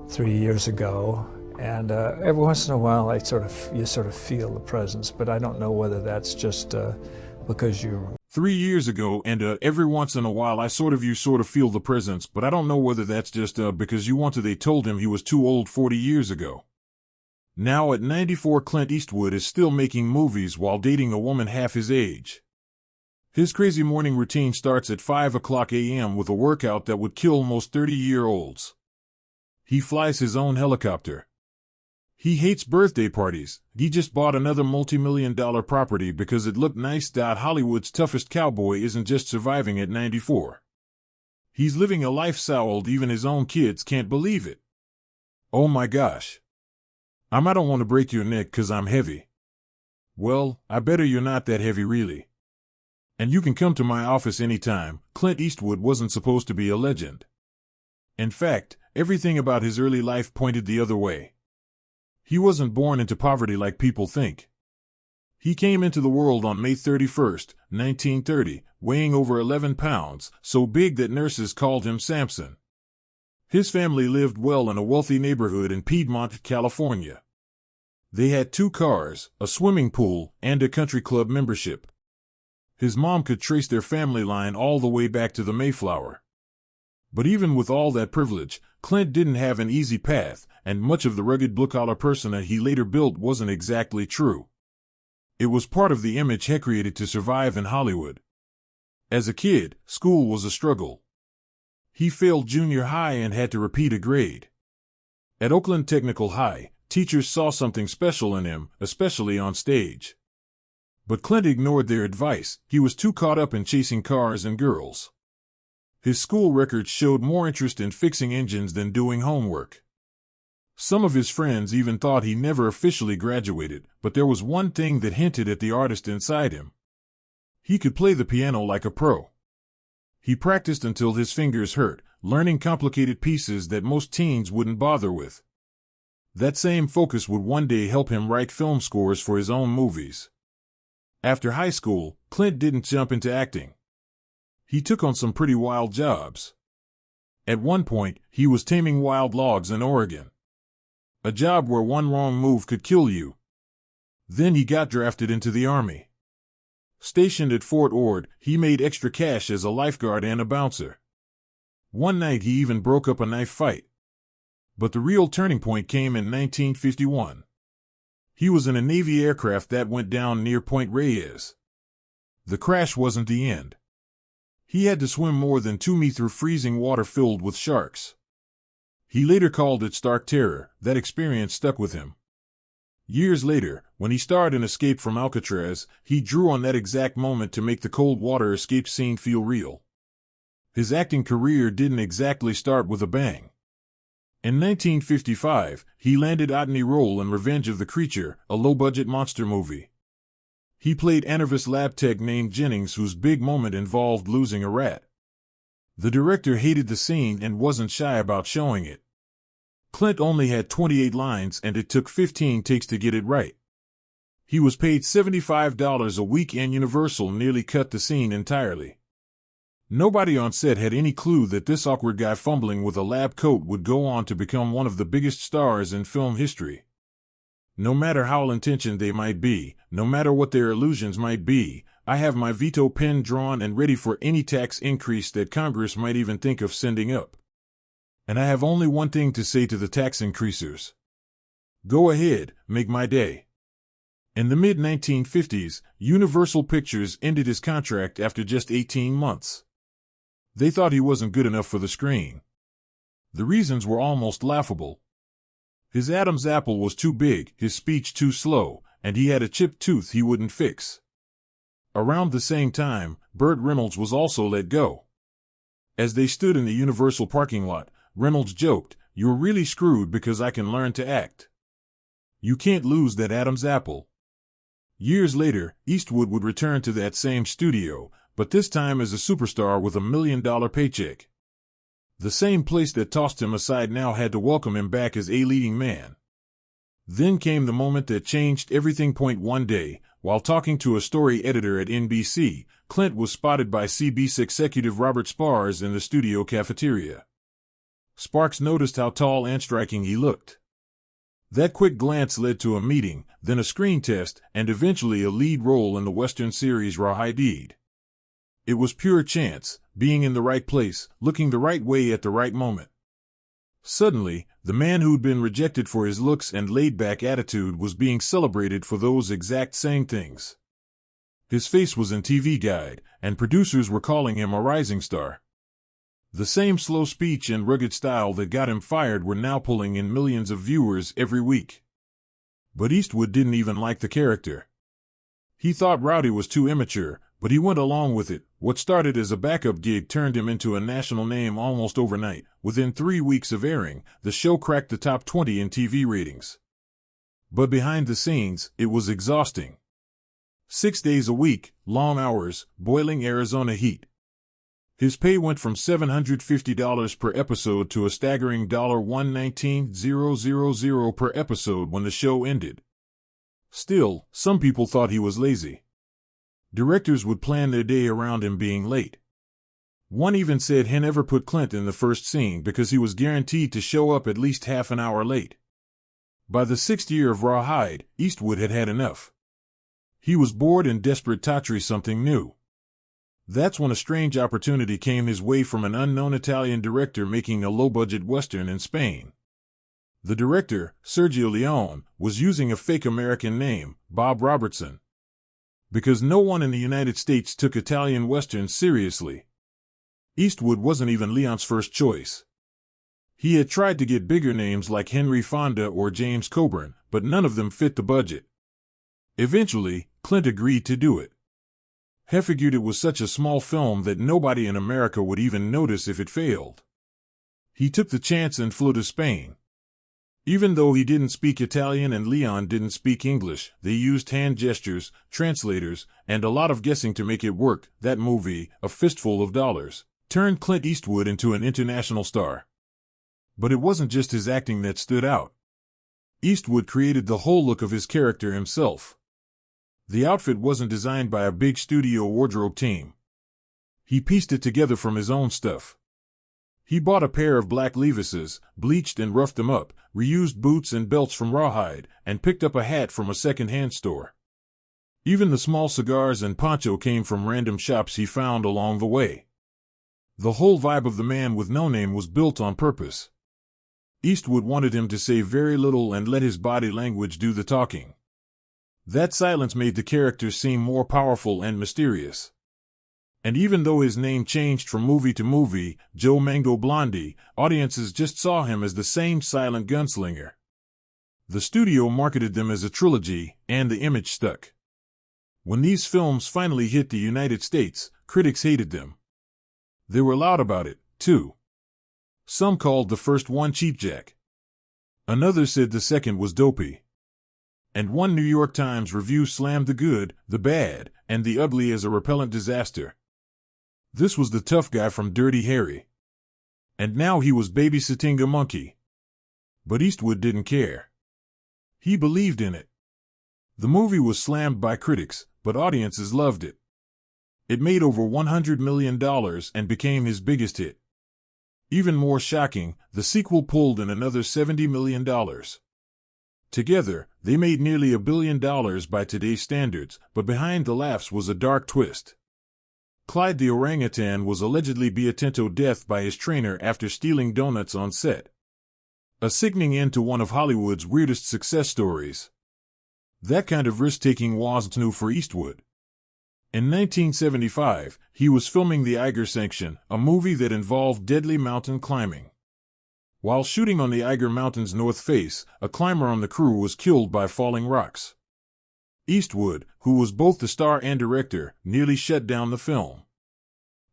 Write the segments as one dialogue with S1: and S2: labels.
S1: 3 years ago, and every once in a while you sort of feel the presence, but I don't know whether that's just because you.
S2: 3 years ago, and every once in a while you sort of feel the presence, but I don't know whether that's just because you want to. They told him he was too old 40 years ago. Now at 94, Clint Eastwood is still making movies while dating a woman half his age. His crazy morning routine starts at 5 o'clock a.m. with a workout that would kill most 30-year-olds. He flies his own helicopter. He hates birthday parties. He just bought another multi-million-dollar property because it looked nice. Hollywood's toughest cowboy isn't just surviving at 94. He's living a life so old even his own kids can't believe it. Oh my gosh. I don't want to break your neck 'cause I'm heavy. Well, I better you're not that heavy really. And you can come to my office anytime. Clint Eastwood wasn't supposed to be a legend. In fact, everything about his early life pointed the other way. He wasn't born into poverty like people think. He came into the world on May 31st, 1930, weighing over 11 pounds, so big that nurses called him Samson. His family lived well in a wealthy neighborhood in Piedmont, California. They had 2 cars, a swimming pool, and a country club membership. His mom could trace their family line all the way back to the Mayflower. But even with all that privilege, Clint didn't have an easy path, and much of the rugged blue-collar persona he later built wasn't exactly true. It was part of the image he created to survive in Hollywood. As a kid, school was a struggle. He failed junior high and had to repeat a grade. At Oakland Technical High, teachers saw something special in him, especially on stage. But Clint ignored their advice. He was too caught up in chasing cars and girls. His school records showed more interest in fixing engines than doing homework. Some of his friends even thought he never officially graduated, but there was one thing that hinted at the artist inside him. He could play the piano like a pro. He practiced until his fingers hurt, learning complicated pieces that most teens wouldn't bother with. That same focus would one day help him write film scores for his own movies. After high school, Clint didn't jump into acting. He took on some pretty wild jobs. At one point, he was taming wild logs in Oregon. A job where one wrong move could kill you. Then he got drafted into the Army. Stationed at Fort Ord, he made extra cash as a lifeguard and a bouncer. One night he even broke up a knife fight. But the real turning point came in 1951. He was in a Navy aircraft that went down near Point Reyes. The crash wasn't the end. He had to swim more than 2 meters through freezing water filled with sharks. He later called it stark terror. That experience stuck with him. Years later, when he starred in Escape from Alcatraz, he drew on that exact moment to make the cold water escape scene feel real. His acting career didn't exactly start with a bang. In 1955, he landed Otney role in Revenge of the Creature, a low-budget monster movie. He played Anarvus lab tech named Jennings, whose big moment involved losing a rat. The director hated the scene and wasn't shy about showing it. Clint only had 28 lines and it took 15 takes to get it right. He was paid $75 a week and Universal nearly cut the scene entirely. Nobody on set had any clue that this awkward guy fumbling with a lab coat would go on to become one of the biggest stars in film history. No matter how well-intentioned they might be, no matter what their illusions might be, I have my veto pen drawn and ready for any tax increase that Congress might even think of sending up. And I have only one thing to say to the tax increasers. Go ahead, make my day. In the mid-1950s, Universal Pictures ended his contract after just 18 months. They thought he wasn't good enough for the screen. The reasons were almost laughable. His Adam's apple was too big, his speech too slow, and he had a chipped tooth he wouldn't fix. Around the same time, Burt Reynolds was also let go. As they stood in the Universal parking lot, Reynolds joked, "You're really screwed because I can learn to act. You can't lose that Adam's apple." Years later, Eastwood would return to that same studio, but this time as a superstar with $1 million paycheck. The same place that tossed him aside now had to welcome him back as a leading man. Then came the moment that changed everything. One day, while talking to a story editor at NBC, Clint was spotted by CBS executive Robert Spars in the studio cafeteria. Sparks noticed how tall and striking he looked. That quick glance led to a meeting, then a screen test, and eventually a lead role in the Western series Rawhide. It was pure chance, being in the right place, looking the right way at the right moment. Suddenly, the man who'd been rejected for his looks and laid-back attitude was being celebrated for those exact same things. His face was in TV Guide, and producers were calling him a rising star. The same slow speech and rugged style that got him fired were now pulling in millions of viewers every week. But Eastwood didn't even like the character. He thought Rowdy was too immature, but he went along with it. What started as a backup gig turned him into a national name almost overnight. Within 3 weeks of airing, the show cracked the top 20 in TV ratings. But behind the scenes, it was exhausting. 6 days a week, long hours, boiling Arizona heat. His pay went from $750 per episode to a staggering $119,000 per episode when the show ended. Still, some people thought he was lazy. Directors would plan their day around him being late. One even said he never put Clint in the first scene because he was guaranteed to show up at least half an hour late. By the 6th year of Rawhide, Eastwood had had enough. He was bored and desperate to try something new. That's when a strange opportunity came his way from an unknown Italian director making a low-budget Western in Spain. The director, Sergio Leone, was using a fake American name, Bob Robertson. Because no one in the United States took Italian Westerns seriously. Eastwood wasn't even Leone's first choice. He had tried to get bigger names like Henry Fonda or James Coburn, but none of them fit the budget. Eventually, Clint agreed to do it. He figured it was such a small film that nobody in America would even notice if it failed. He took the chance and flew to Spain. Even though he didn't speak Italian and Leone didn't speak English, they used hand gestures, translators, and a lot of guessing to make it work. That movie, A Fistful of Dollars, turned Clint Eastwood into an international star. But it wasn't just his acting that stood out. Eastwood created the whole look of his character himself. The outfit wasn't designed by a big studio wardrobe team. He pieced it together from his own stuff. He bought a pair of black Levi's, bleached and roughed them up, reused boots and belts from Rawhide, and picked up a hat from a second-hand store. Even the small cigars and poncho came from random shops he found along the way. The whole vibe of the man with no name was built on purpose. Eastwood wanted him to say very little and let his body language do the talking. That silence made the character seem more powerful and mysterious. And even though his name changed from movie to movie, Joe Mango Blondie, audiences just saw him as the same silent gunslinger. The studio marketed them as a trilogy, and the image stuck. When these films finally hit the United States, critics hated them. They were loud about it, too. Some called the first one cheapjack. Another said the second was dopey. And one New York Times review slammed the good, the bad, and the ugly as a repellent disaster. This was the tough guy from Dirty Harry. And now he was babysitting a monkey. But Eastwood didn't care. He believed in it. The movie was slammed by critics, but audiences loved it. It made over $100 million and became his biggest hit. Even more shocking, the sequel pulled in another $70 million. Together, they made nearly $1 billion by today's standards, but behind the laughs was a dark twist. Clyde the orangutan was allegedly beat to death by his trainer after stealing donuts on set. A sickening end to one of Hollywood's weirdest success stories. That kind of risk-taking wasn't new for Eastwood. In 1975, he was filming The Eiger Sanction, a movie that involved deadly mountain climbing. While shooting on the Eiger Mountain's north face, a climber on the crew was killed by falling rocks. Eastwood, who was both the star and director, nearly shut down the film.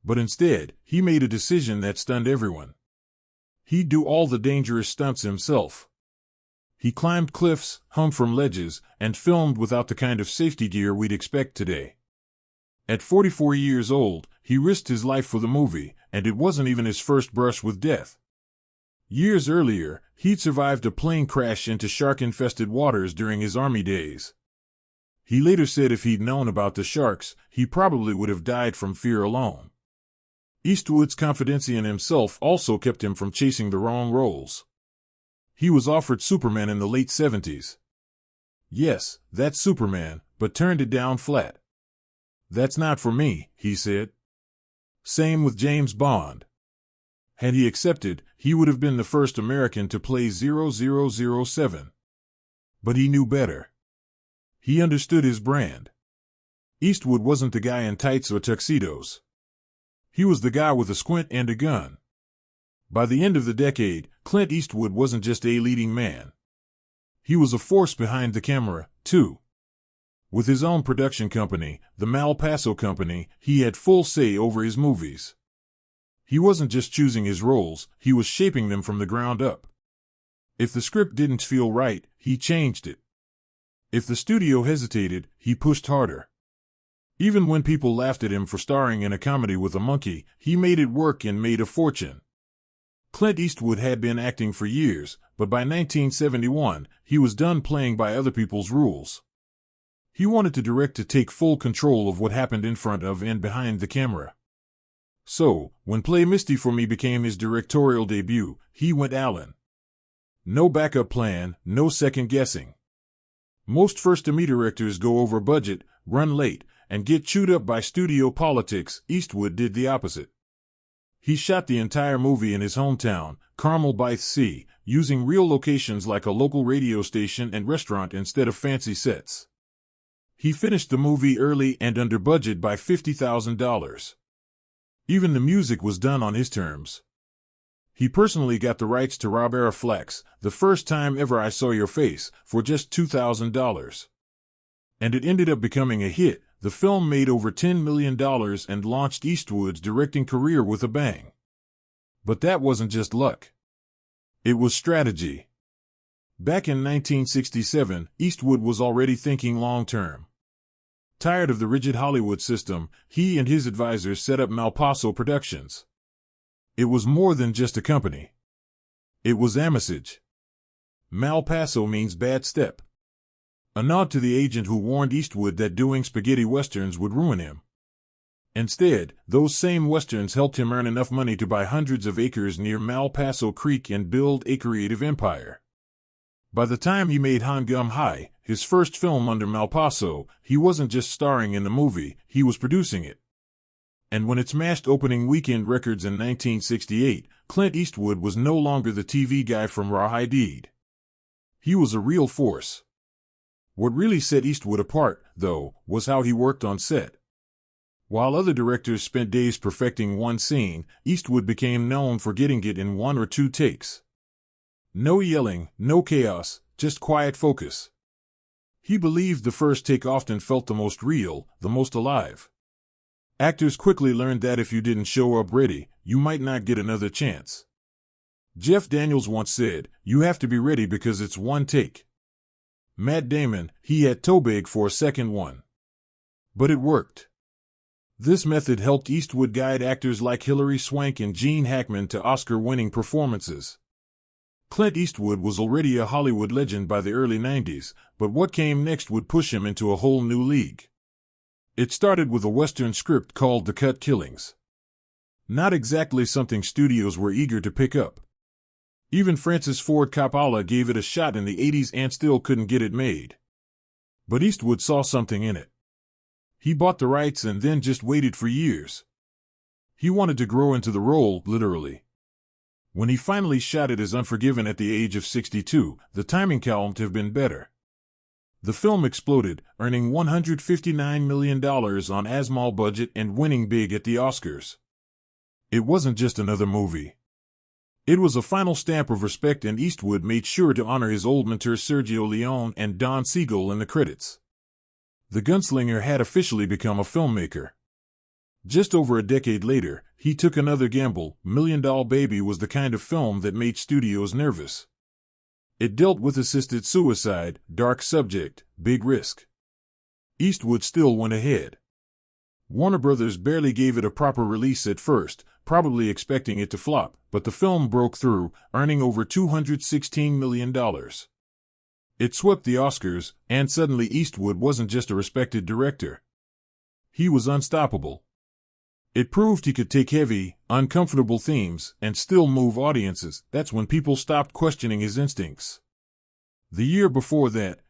S2: But instead, he made a decision that stunned everyone. He'd do all the dangerous stunts himself. He climbed cliffs, hung from ledges, and filmed without the kind of safety gear we'd expect today. At 44 years old, he risked his life for the movie, and it wasn't even his first brush with death. Years earlier, he'd survived a plane crash into shark-infested waters during his Army days. He later said if he'd known about the sharks, he probably would have died from fear alone. Eastwood's confidence in himself also kept him from chasing the wrong roles. He was offered Superman in the late 70s. Yes, that's Superman, but turned it down flat. That's not for me, he said. Same with James Bond. Had he accepted, he would have been the first American to play 0007. But he knew better. He understood his brand. Eastwood wasn't the guy in tights or tuxedos. He was the guy with a squint and a gun. By the end of the decade, Clint Eastwood wasn't just a leading man. He was a force behind the camera, too. With his own production company, the Mal Paso Company, he had full say over his movies. He wasn't just choosing his roles, he was shaping them from the ground up. If the script didn't feel right, he changed it. If the studio hesitated, he pushed harder. Even when people laughed at him for starring in a comedy with a monkey, he made it work and made a fortune. Clint Eastwood had been acting for years, but by 1971, he was done playing by other people's rules. He wanted to direct to take full control of what happened in front of and behind the camera. So, when Play Misty for Me became his directorial debut, he went Allen. No backup plan, no second guessing. Most first-to-me directors go over budget, run late, and get chewed up by studio politics. Eastwood did the opposite. He shot the entire movie in his hometown, Carmel by the Sea, using real locations like a local radio station and restaurant instead of fancy sets. He finished the movie early and under budget by $50,000. Even the music was done on his terms. He personally got the rights to Robert Flack's The First Time Ever I Saw Your Face for just $2,000. And it ended up becoming a hit. The film made over $10 million and launched Eastwood's directing career with a bang. But that wasn't just luck. It was strategy. Back in 1967, Eastwood was already thinking long-term. Tired of the rigid Hollywood system, he and his advisors set up Mal Paso Productions. It was more than just a company. It was amicage. Mal Paso means bad step. A nod to the agent who warned Eastwood that doing spaghetti westerns would ruin him. Instead, those same westerns helped him earn enough money to buy hundreds of acres near Mal Paso Creek and build a creative empire. By the time he made Han Gum High, his first film under Mal Paso, he wasn't just starring in the movie, he was producing it. And when it smashed opening weekend records in 1968, Clint Eastwood was no longer the TV guy from Rawhide. He was a real force. What really set Eastwood apart, though, was how he worked on set. While other directors spent days perfecting one scene, Eastwood became known for getting it in 1 or 2 takes. No yelling, no chaos, just quiet focus. He believed the first take often felt the most real, the most alive. Actors quickly learned that if you didn't show up ready, you might not get another chance. Jeff Daniels once said, "You have to be ready because it's one take." Matt Damon, he had toe big for a second one. But it worked. This method helped Eastwood guide actors like Hilary Swank and Gene Hackman to Oscar-winning performances. Clint Eastwood was already a Hollywood legend by the early 90s, but what came next would push him into a whole new league. It started with a Western script called The Cut Killings. Not exactly something studios were eager to pick up. Even Francis Ford Coppola gave it a shot in the 80s and still couldn't get it made. But Eastwood saw something in it. He bought the rights and then just waited for years. He wanted to grow into the role, literally. When he finally shot it as Unforgiven at the age of 62, the timing couldn't have been better. The film exploded, earning $159 million on a small budget and winning big at the Oscars. It wasn't just another movie. It was a final stamp of respect, and Eastwood made sure to honor his old mentors Sergio Leone and Don Siegel in the credits. The gunslinger had officially become a filmmaker. Just over a decade later, he took another gamble. Million Dollar Baby was the kind of film that made studios nervous. It dealt with assisted suicide, dark subject, big risk. Eastwood still went ahead. Warner Brothers barely gave it a proper release at first, probably expecting it to flop, but the film broke through, earning over $216 million. It swept the Oscars, and suddenly Eastwood wasn't just a respected director. He was unstoppable. It proved he could take heavy, uncomfortable themes and still move audiences. That's when people stopped questioning his instincts. The year before that,